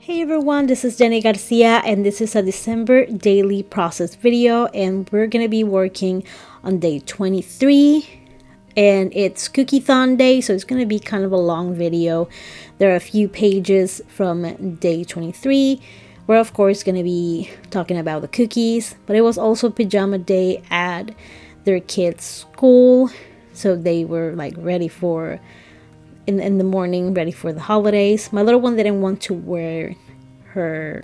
Hey everyone, this is Jenny Garcia and this is a December daily process video, and we're going to be working on day 23 and it's Cookiethon day, so it's going to be kind of a long video. There are a few pages from day 23. We're of course going to be talking about the cookies, but it was also pajama day at their kids' school, so they were like ready for in the morning, ready for the holidays. My little one didn't want to wear her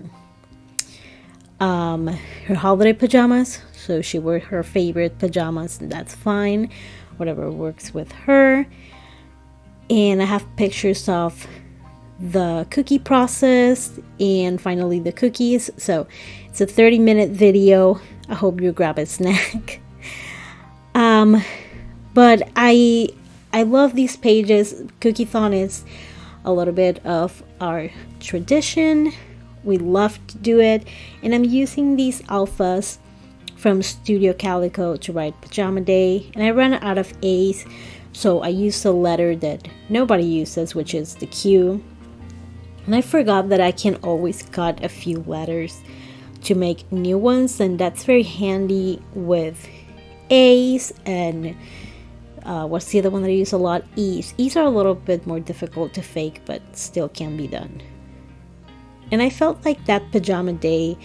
holiday pajamas, so she wore her favorite pajamas, and that's fine, whatever works with her. And I have pictures of the cookie process and finally the cookies. So it's a 30-minute video. I hope you grab a snack. But I love these pages. Cookiethon is a little bit of our tradition. We love to do it, and I'm using these alphas from Studio Calico to write Pajama Day, and I ran out of A's, so I used a letter that nobody uses, which is the Q. And I forgot that I can always cut a few letters to make new ones, and that's very handy with A's and what's the other one that I use a lot? E's. E's are a little bit more difficult to fake, but still can be done. And I felt like that Pajama Day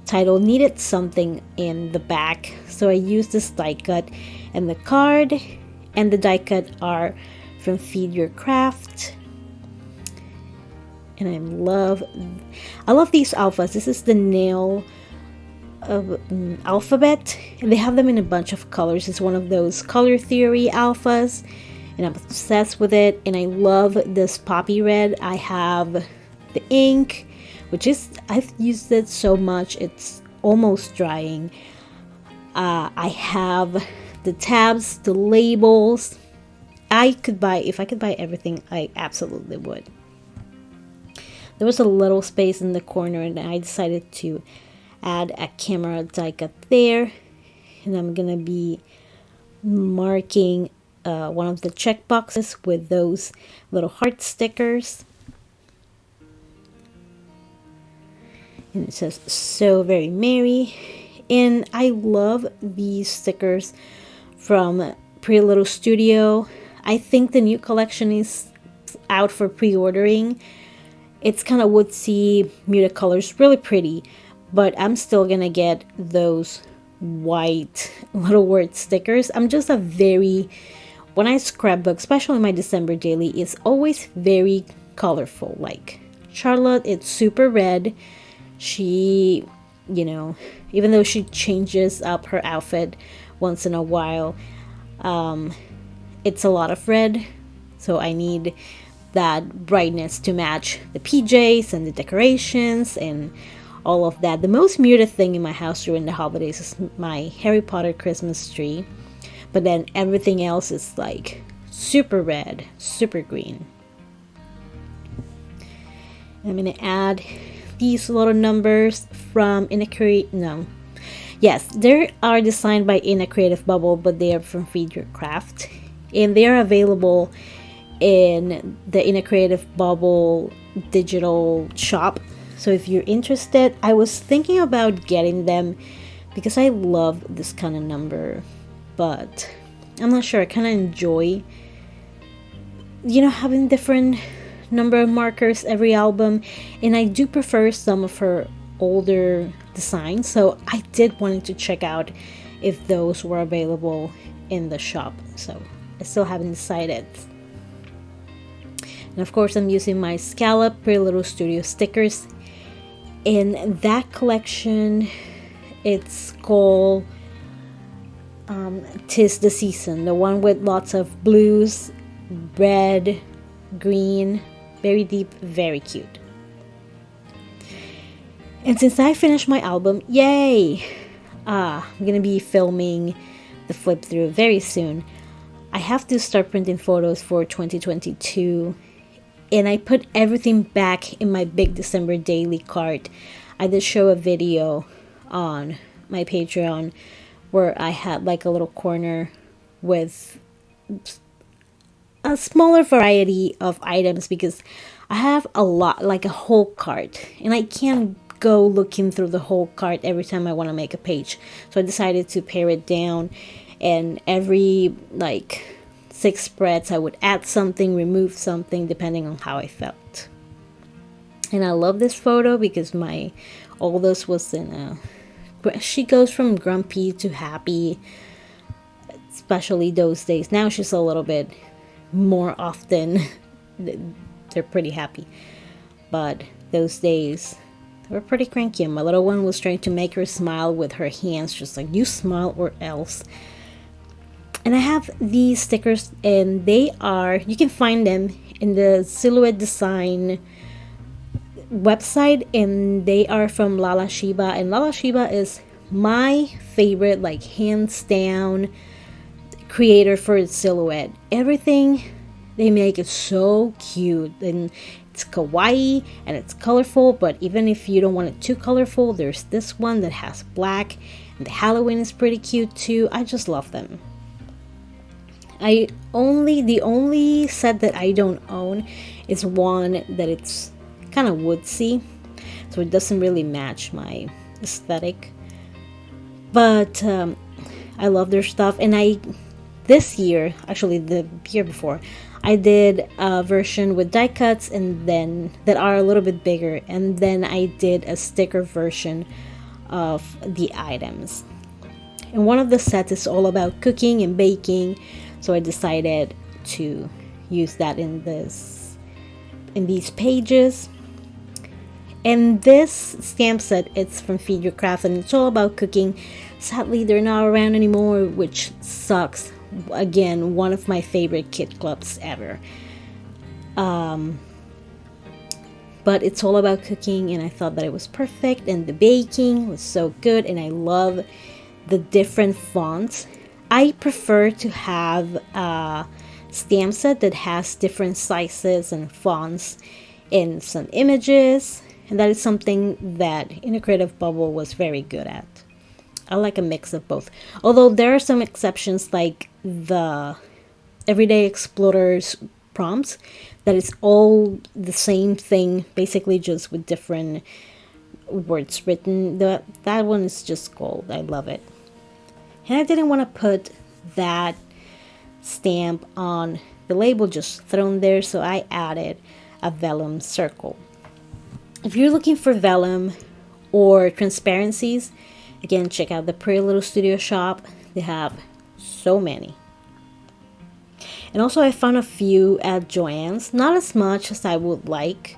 title needed something in the back, so I used this die cut, and the card and the die cut are from Feed Your Craft. And I love these alphas. This is the nail alphabet, and they have them in a bunch of colors. It's one of those color theory alphas, and I'm obsessed with it. And I love this poppy red. I have the ink, which is, I've used it so much it's almost drying. I have the tabs, the labels. If I could buy everything, I absolutely would. There was a little space in the corner, and I decided to add a camera die cut there, and I'm gonna be marking one of the check boxes with those little heart stickers, and it says "So Very Merry." And I love these stickers from Pretty Little Studio. I think the new collection is out for pre-ordering. It's kind of woodsy, muted colors, really pretty. But I'm still gonna get those white little word stickers. I'm just when I scrapbook, especially my December daily, it's always very colorful. Like Charlotte, it's super red. She, even though she changes up her outfit once in a while, it's a lot of red. So I need that brightness to match the PJs and the decorations and all of that. The most muted thing in my house during the holidays is my Harry Potter Christmas tree, but then everything else is like super red, super green. And I'm gonna add these little numbers from they are designed by In a Creative Bubble, but they are from Feed Your Craft, and they are available in the In a Creative Bubble digital shop. So if you're interested, I was thinking about getting them because I love this kind of number, but I'm not sure. I kind of enjoy, having different number markers every album, and I do prefer some of her older designs. So I did wanted to check out if those were available in the shop. So I still haven't decided. And of course, I'm using my Scallop Pretty Little Studio stickers. In that collection, it's called 'Tis the Season, the one with lots of blues, red, green, very deep, very cute. And since I finished my album, yay! I'm gonna be filming the flip through very soon. I have to start printing photos for 2022. And I put everything back in my big December daily cart. I did show a video on my Patreon where I had like a little corner with a smaller variety of items because I have a lot, like a whole cart, and I can't go looking through the whole cart every time I want to make a page. So I decided to pare it down, and every like 6 spreads I would add something, remove something, depending on how I felt. And I love this photo because my oldest was in a, she goes from grumpy to happy, especially those days. Now she's a little bit more often they're pretty happy, but those days they were pretty cranky, and my little one was trying to make her smile with her hands, just like, you smile or else. And I have these stickers, and they are, you can find them in the Silhouette Design website, and they are from Lala Shiba. And Lala Shiba is my favorite, like hands down, creator for silhouette. Everything they make is so cute, and it's kawaii and it's colorful, but even if you don't want it too colorful, there's this one that has black, and the Halloween is pretty cute too. I just love them. The only set that I don't own is one that it's kind of woodsy, so it doesn't really match my aesthetic, but I love their stuff. And this year, actually the year before, I did a version with die cuts, and then that are a little bit bigger, and then I did a sticker version of the items. And one of the sets is all about cooking and baking, so I decided to use that in these pages. And this stamp set, it's from Feed Your Craft, and it's all about cooking. Sadly, they're not around anymore, which sucks. Again, one of my favorite kit clubs ever. But it's all about cooking, and I thought that it was perfect, and the baking was so good, and I love the different fonts. I prefer to have a stamp set that has different sizes and fonts and some images, and that is something that In a Creative Bubble was very good at. I like a mix of both, although there are some exceptions, like the Everyday Explorers prompts, that is all the same thing, basically just with different words written. That one is just gold. I love it. And I didn't want to put that stamp on the label just thrown there, so I added a vellum circle. If you're looking for vellum or transparencies, again, check out the Pretty Little Studio shop. They have so many. And also I found a few at Joann's, not as much as I would like.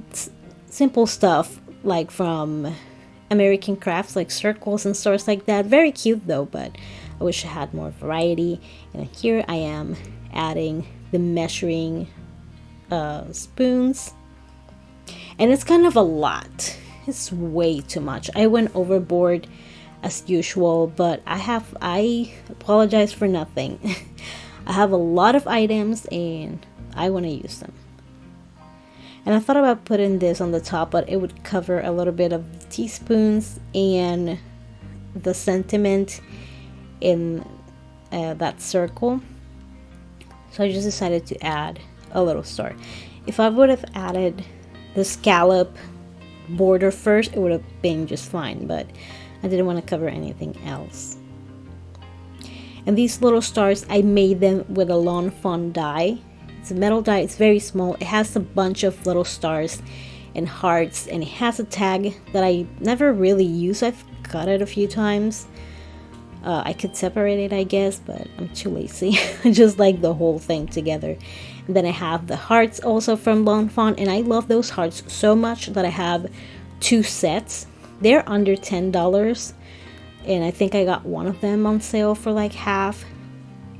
It's simple stuff like from American Crafts, like circles and stores like that. Very cute though, but I wish I had more variety. And here I am adding the measuring spoons. And it's kind of a lot. It's way too much. I went overboard as usual, but I apologize for nothing. I have a lot of items and I want to use them. And I thought about putting this on the top, but it would cover a little bit of the teaspoons and the sentiment in that circle. So I just decided to add a little star. If I would have added the scallop border first, it would have been just fine, but I didn't want to cover anything else. And these little stars, I made them with a lawn fawn die. It's a metal die, it's very small. It has a bunch of little stars and hearts, and it has a tag that I never really use. I've cut it a few times. I could separate it, I guess, but I'm too lazy. I just like the whole thing together. And then I have the hearts also from Lawn Fawn, and I love those hearts so much that I have 2 sets. They're under $10, and I think I got one of them on sale for like half.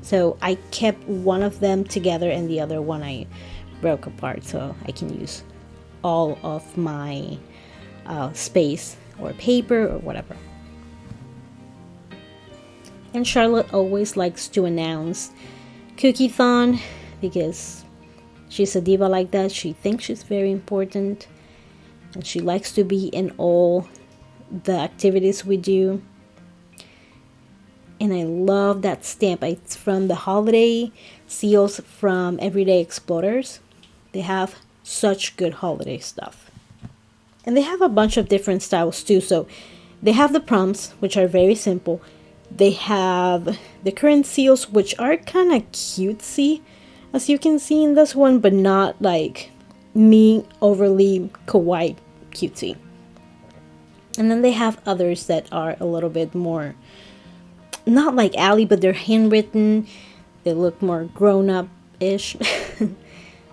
So I kept one of them together, and the other one I broke apart so I can use all of my space or paper or whatever. And Charlotte always likes to announce Cookiethon because she's a diva like that. She thinks she's very important, and she likes to be in all the activities we do. And I love that stamp. It's from the holiday seals from Everyday Explorers. They have such good holiday stuff. And they have a bunch of different styles too. So they have the prompts, which are very simple. They have the current seals, which are kind of cutesy, as you can see in this one, but not like me overly kawaii cutesy. And then they have others that are a little bit more, not like Ali, but they're handwritten. They look more grown up-ish.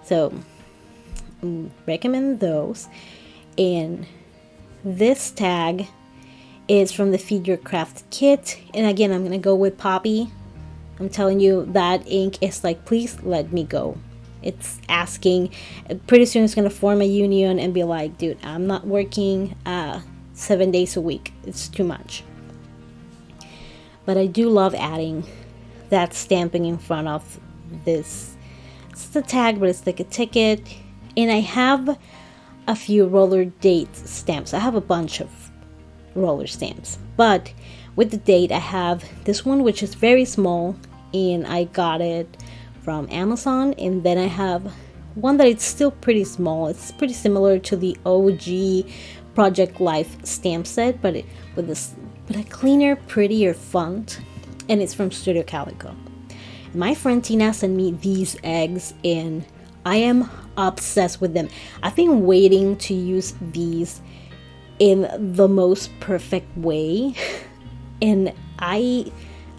So, recommend those. And this tag is from the Feed Your Craft kit. And again, I'm going to go with Poppy. I'm telling you, that ink is like, please let me go. It's asking. Pretty soon it's going to form a union and be like, dude, I'm not working 7 days a week. It's too much. But I do love adding that stamping in front of this. It's the tag, but it's like a ticket. And I have a few roller date stamps. I have a bunch of roller stamps. But with the date, I have this one, which is very small. And I got it from Amazon. And then I have one that it's still pretty small. It's pretty similar to the OG Project Life stamp set, but with a cleaner, prettier font, and it's from Studio Calico. My friend Tina sent me these eggs, and I am obsessed with them. I've been waiting to use these in the most perfect way, and I've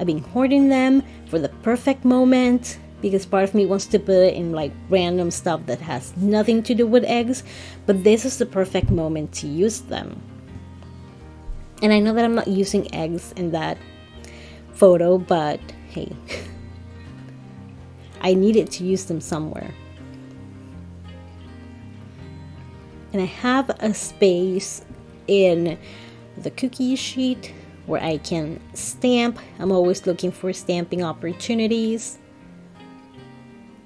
been hoarding them for the perfect moment, because part of me wants to put it in like random stuff that has nothing to do with eggs, but this is the perfect moment to use them. And I know that I'm not using eggs in that photo, but hey, I needed to use them somewhere. And I have a space in the cookie sheet where I can stamp. I'm always looking for stamping opportunities.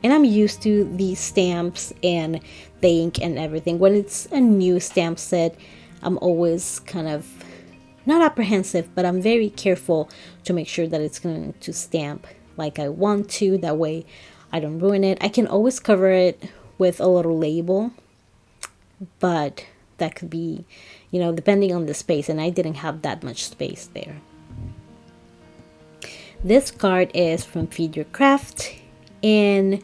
And I'm used to these stamps and the ink and everything. When it's a new stamp set, I'm always kind of not apprehensive, but I'm very careful to make sure that it's going to stamp like I want to. That way I don't ruin it. I can always cover it with a little label, but that could be, depending on the space. And I didn't have that much space there. This card is from Feed Your Craft. And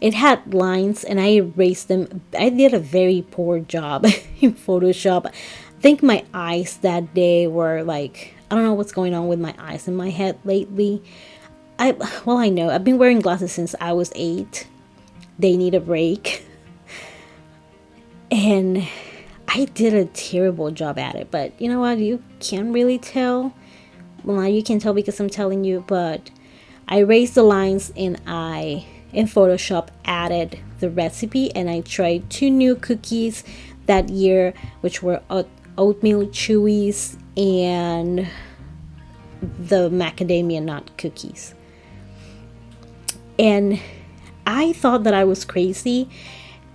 it had lines and I erased them. I did a very poor job in Photoshop. I think my eyes that day were like, I don't know what's going on with my eyes in my head lately. I know. I've been wearing glasses since I was 8. They need a break. And I did a terrible job at it. But you know what? You can't really tell. Well, now you can tell because I'm telling you, but I erased the lines and I, in Photoshop, added the recipe, and I tried 2 new cookies that year, which were oatmeal chewies and the macadamia nut cookies. And I thought that I was crazy,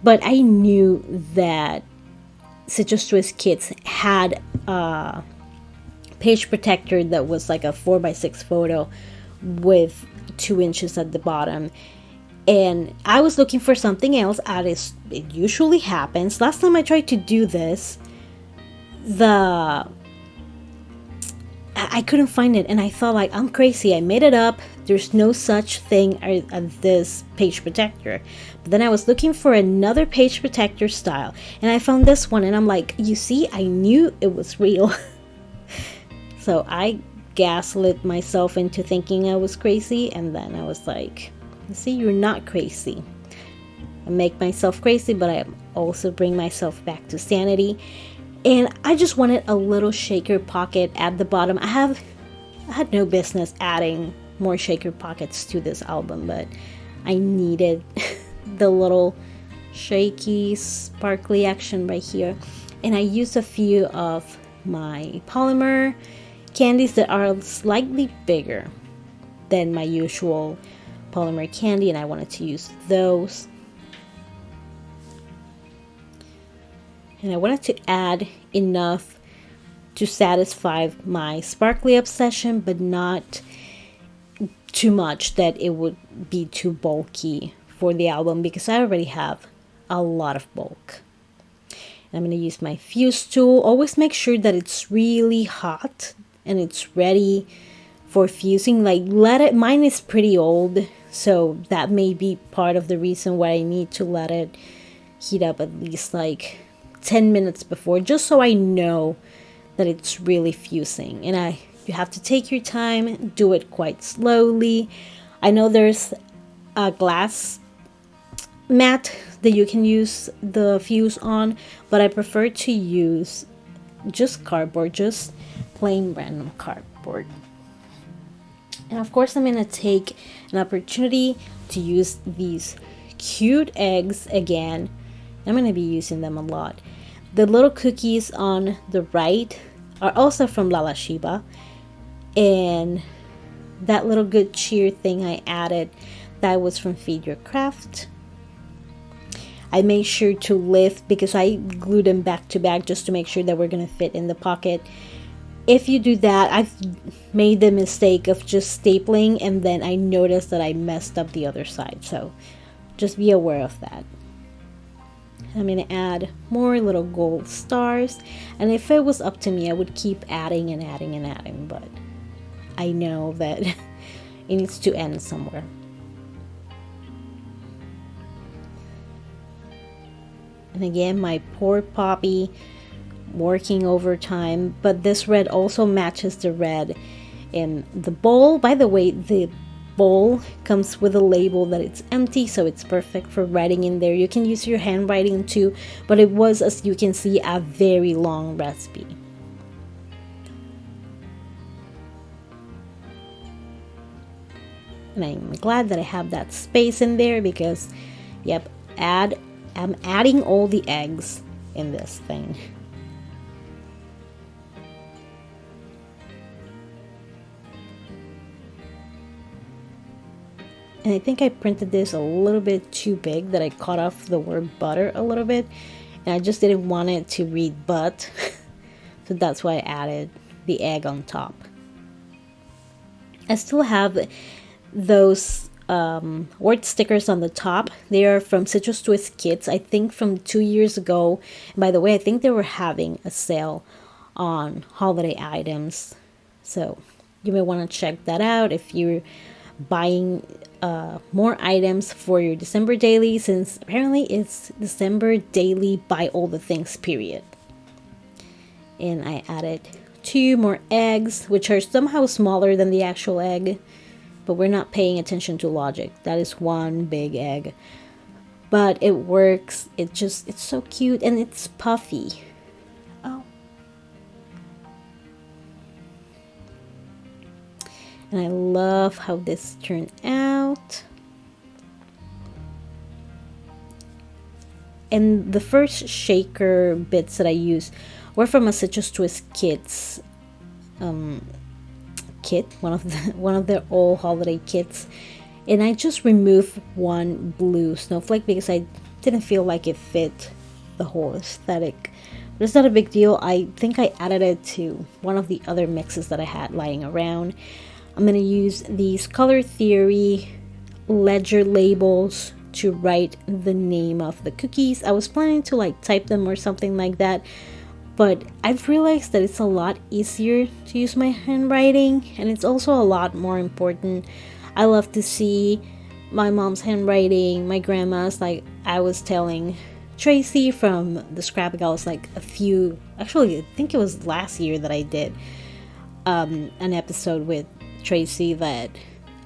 but I knew that Citrus Twist Kits had a page protector that was like a 4x6 photo with 2 inches at the bottom, and I was looking for something else, as it usually happens. Last time I tried to do this, I couldn't find it, and I thought like, I'm crazy, I made it up, there's no such thing as this page protector. But then I was looking for another page protector style, and I found this one, and I'm like, you see, I knew it was real. So I gaslit myself into thinking I was crazy, and then I was like, see, you're not crazy. I make myself crazy, but I also bring myself back to sanity. And I just wanted a little shaker pocket at the bottom. I had no business adding more shaker pockets to this album, but I needed the little shaky sparkly action right here. And I used a few of my polymer candies that are slightly bigger than my usual polymer candy, and I wanted to use those. And I wanted to add enough to satisfy my sparkly obsession, but not too much that it would be too bulky for the album, because I already have a lot of bulk. And I'm going to use my fuse tool. Always make sure that it's really hot and it's ready for fusing. Like, let it, mine is pretty old, so that may be part of the reason why I need to let it heat up at least like 10 minutes before, just so I know that it's really fusing. And you have to take your time, do it quite slowly. I know there's a glass mat that you can use the fuse on, but I prefer to use just cardboard, just plain random cardboard. And of course, I'm gonna take an opportunity to use these cute eggs again. I'm gonna be using them a lot. The little cookies on the right are also from Lala Shiba, and that little good cheer thing I added, that was from Feed Your Craft. I made sure to lift because I glued them back to back just to make sure that we're gonna fit in the pocket. If you do that, I've made the mistake of just stapling and then I noticed that I messed up the other side, so just be aware of that. I'm gonna add more little gold stars, and if it was up to me, I would keep adding and adding and adding, but I know that it needs to end somewhere. And again, my poor Poppy working overtime, but this red also matches the red in the bowl. By the way, the bowl comes with a label that it's empty, so it's perfect for writing in there. You can use your handwriting too, but it was, as you can see, a very long recipe. And I'm glad that I have that space in there because, yep, I'm adding all the eggs in this thing. And I think I printed this a little bit too big, that I cut off the word butter a little bit. And I just didn't want it to read but. So that's why I added the egg on top. I still have those word stickers on the top. They are from Citrus Twist Kits, I think from 2 years ago. And by the way, I think they were having a sale on holiday items. So you may want to check that out if you're buying more items for your December daily, since apparently it's December daily buy all the things period. And I added 2 more eggs, which are somehow smaller than the actual egg, but we're not paying attention to logic. That is one big egg, but it works. It's so cute and it's puffy. Oh. And I love how this turned out. And the first shaker bits that I used were from a Citrus Twist Kits kit, one of their all holiday kits. And I just removed one blue snowflake because I didn't feel like it fit the whole aesthetic. But it's not a big deal. I think I added it to one of the other mixes that I had lying around. I'm going to use these Color Theory ledger labels to write the name of the cookies. I was planning to like type them or something like that, but I've realized that it's a lot easier to use my handwriting, and it's also a lot more important. I love to see my mom's handwriting, my grandma's. Like I was telling Tracy from the Scrapbook, I was like actually I think it was last year that I did an episode with Tracy that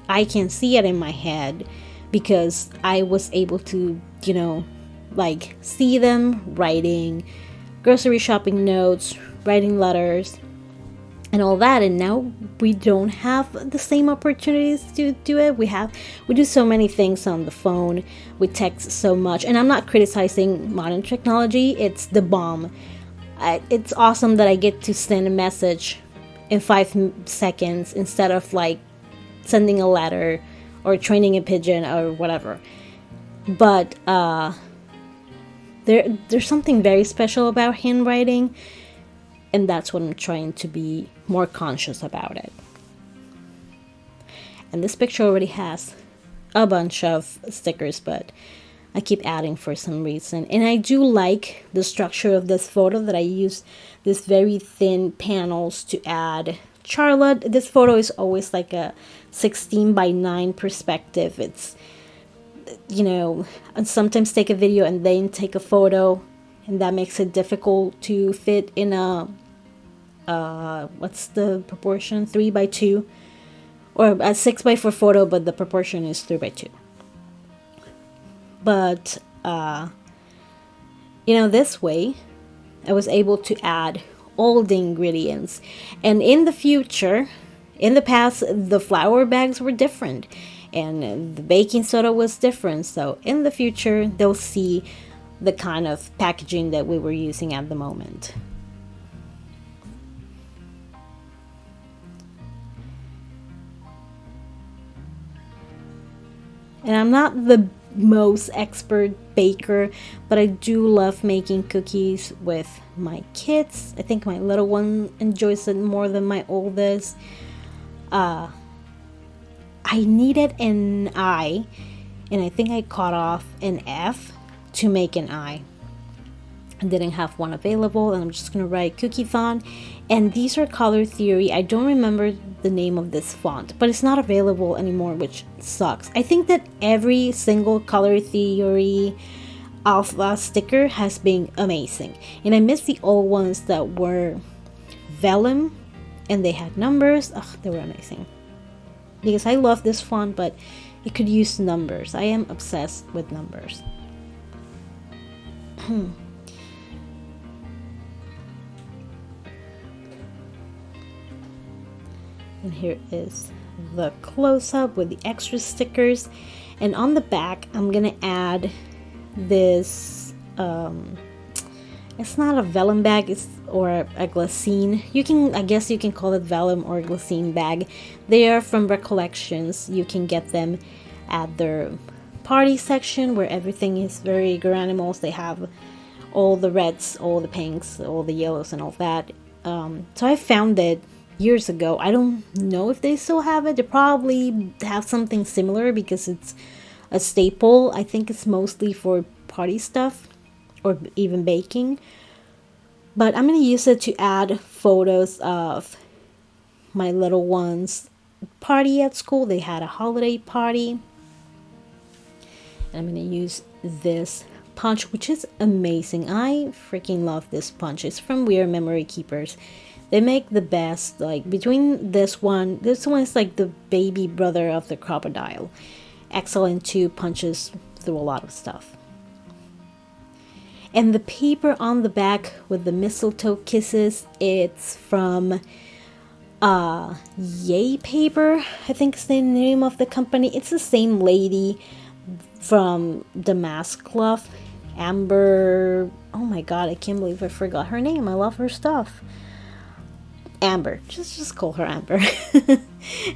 I can see it in my head because I was able to, like see them writing grocery shopping notes, writing letters, and all that. And now we don't have the same opportunities to do it. We do so many things on the phone. We text so much, and I'm not criticizing modern technology. It's the bomb. It's awesome that I get to send a message in 5 seconds instead of like sending a letter or training a pigeon or whatever. But there's something very special about handwriting, and that's what I'm trying to be more conscious about it. And this picture already has a bunch of stickers, but I keep adding for some reason. And I do like the structure of this photo, that I use this very thin panels to add Charlotte. This photo is always like a 16:9 perspective. It's, you know, I sometimes take a video and then take a photo, and that makes it difficult to fit in a what's the proportion, 3:2, or a 6:4 photo, but the proportion is 3:2. But you know, this way I was able to add all the ingredients. And in the future, in the past, the flour bags were different and the baking soda was different. So in the future, they'll see the kind of packaging that we were using at the moment. And I'm not the most expert baker, but I do love making cookies with my kids. I think my little one enjoys it more than my oldest. I needed an I, and I think I cut off an F to make an I. I didn't have one available, and I'm just gonna write Cookiethon. And these are Color Theory. I don't remember the name of this font, but it's not available anymore, which sucks. I think that every single Color Theory alpha sticker has been amazing, and I miss the old ones that were vellum and they had numbers. They were amazing, because I love this font, but it could use numbers. I am obsessed with numbers. And here is the close-up with the extra stickers. And on the back, I'm gonna add this, it's not a vellum bag, it's or a glacine. I guess you can call it vellum or glacine bag. They are from Recollections. You can get them at their party section, where everything is very granimals. They have all the reds, all the pinks, all the yellows, and all that. So I found it years ago. I don't know if they still have it. They probably have something similar, because it's a staple. I think it's mostly for party stuff or even baking. But I'm going to use it to add photos of my little one's party at school. They had a holiday party. And I'm going to use this punch, which is amazing. I freaking love this punch. It's from Weird Memory Keepers. They make the best, like, between this one is like the baby brother of the crocodile. Excellent too, punches through a lot of stuff. And the paper on the back with the mistletoe kisses, it's from Yay Paper, I think is the name of the company. It's the same lady from Damask Cloth, Amber. Oh my god, I can't believe I forgot her name. I love her stuff. Amber, just call her Amber.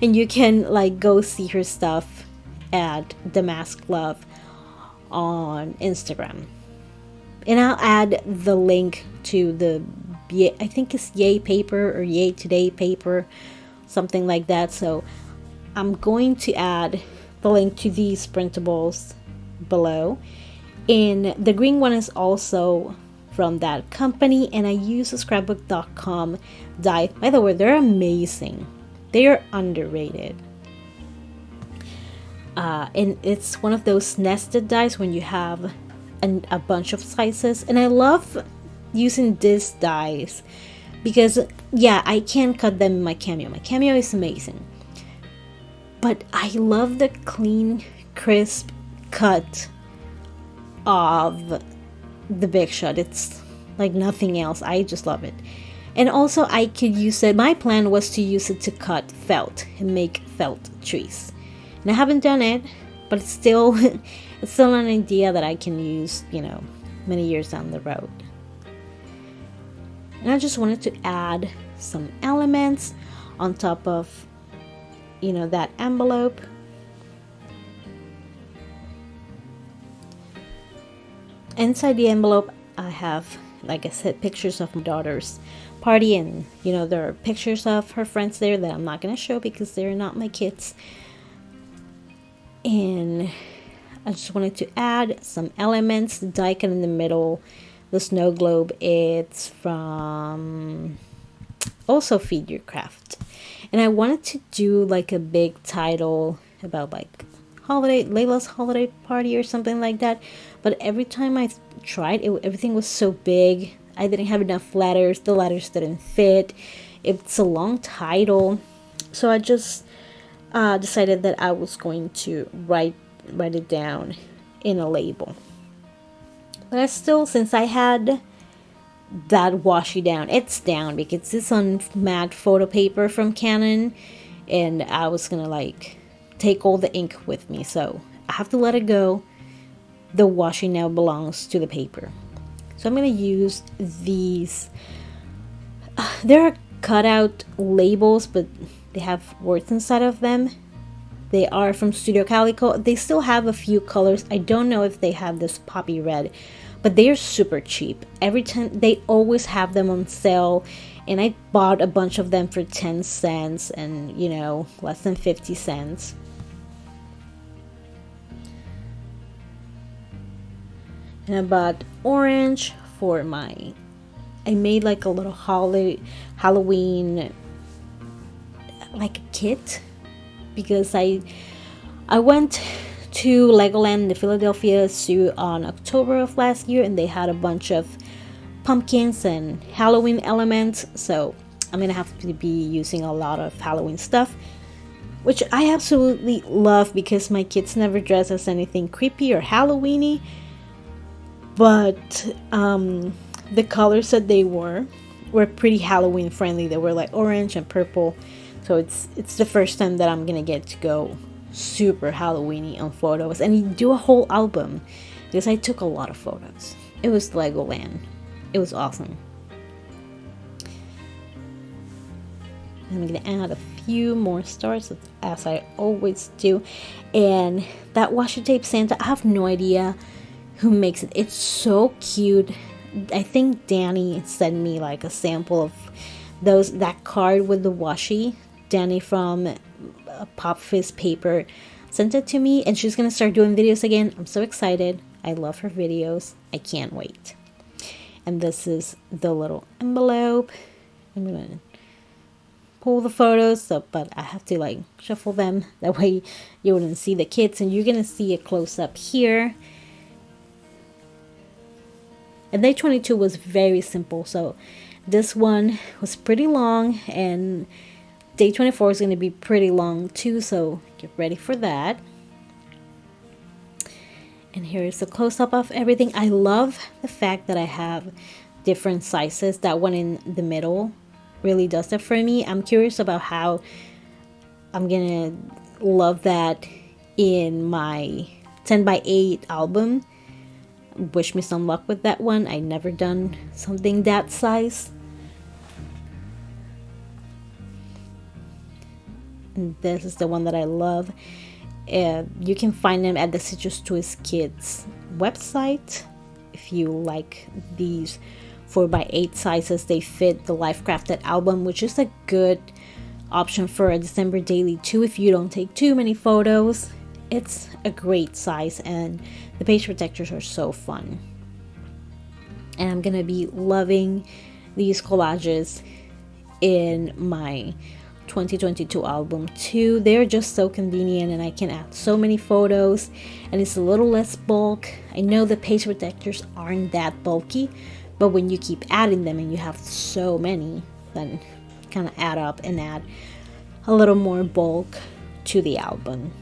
And you can like go see her stuff at Damask Love on Instagram, and I'll add the link to the I think it's Yay Paper or Yay Today Paper, something like that. So I'm going to add the link to these printables below, and the green one is also from that company, and I use a scrapbook.com die. By the way, they're amazing. They are underrated. And it's one of those nested dies when you have a bunch of sizes. And I love using these dies because, yeah, I can cut them in my Cameo. My Cameo is amazing. But I love the clean, crisp cut of the Big Shot. It's like nothing else. I just love it. And also I could use it. My plan was to use it to cut felt and make felt trees. And I haven't done it, but it's still it's still an idea that I can use, you know, many years down the road. And I just wanted to add some elements on top of, you know, that envelope. Inside the envelope, I have, like I said, pictures of my daughter's party, and you know, there are pictures of her friends there that I'm not going to show because they're not my kids. And I just wanted to add some elements. The die cut in the middle, the snow globe, it's from also Feed Your Craft. And I wanted to do like a big title about like Layla's holiday party or something like that. But every time I tried, everything was so big. I didn't have enough letters. The letters didn't fit. It's a long title. So I just decided that I was going to write it down in a label. But I still, since I had that washi down, it's down because it's on matte photo paper from Canon, and I was gonna like take all the ink with me, so I have to let it go. The washi now belongs to the paper, so I'm gonna use these. There are cutout labels, but they have words inside of them. They are from Studio Calico. They still have a few colors. I don't know if they have this poppy red, but they are super cheap. Every time they always have them on sale, and I bought a bunch of them for 10 cents and, you know, less than 50 cents. And I bought orange for I made like a little Halloween like a kit, because I went to Legoland, the Philadelphia Zoo, on October of last year, and they had a bunch of pumpkins and Halloween elements, so I'm gonna have to be using a lot of Halloween stuff, which I absolutely love because my kids never dress as anything creepy or Halloweeny, but the colors that they were pretty Halloween friendly. They were like orange and purple. So it's the first time that I'm gonna get to go super Halloweeny on photos and do a whole album, because I took a lot of photos. It was Legoland. It was awesome. I'm gonna add a few more stars, as I always do. And that washi tape Santa, I have no idea who makes it. It's so cute. I think Danny sent me like a sample of that card with the washi. Danny from Pop Fizz Paper sent it to me, and she's gonna start doing videos again. I'm so excited. I love her videos. I can't wait. And this is the little envelope. I'm gonna pull the photos up, but I have to like shuffle them, that way you wouldn't see the kids, and you're gonna see a close-up here. And day 22 was very simple, so this one was pretty long, and day 24 is going to be pretty long too, so get ready for that. And here is the close-up of everything. I love the fact that I have different sizes. That one in the middle really does that for me. I'm curious about how I'm gonna love that in my 10x8 album. Wish me some luck with that one. I never done something that size. And this is the one that I love. You can find them at the Citrus Twist Kids website. If you like these 4x8 sizes, they fit the Life Crafted album, which is a good option for a December daily too. If you don't take too many photos, it's a great size, and the page protectors are so fun. And I'm gonna be loving these collages in my 2022 album too. They're just so convenient, and I can add so many photos, and it's a little less bulk. I know the page protectors aren't that bulky, but when you keep adding them and you have so many, then kind of add up and add a little more bulk to the album.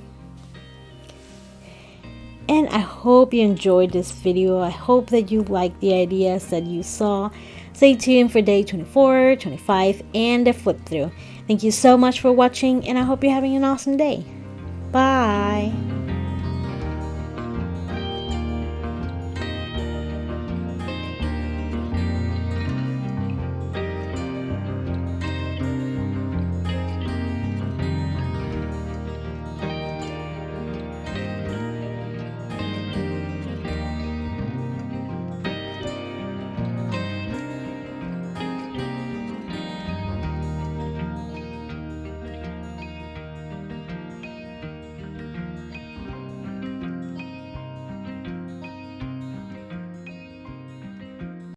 And I hope you enjoyed this video. I hope that you liked the ideas that you saw. Stay tuned for day 24, 25, and the flip through. Thank you so much for watching, and I hope you're having an awesome day. Bye!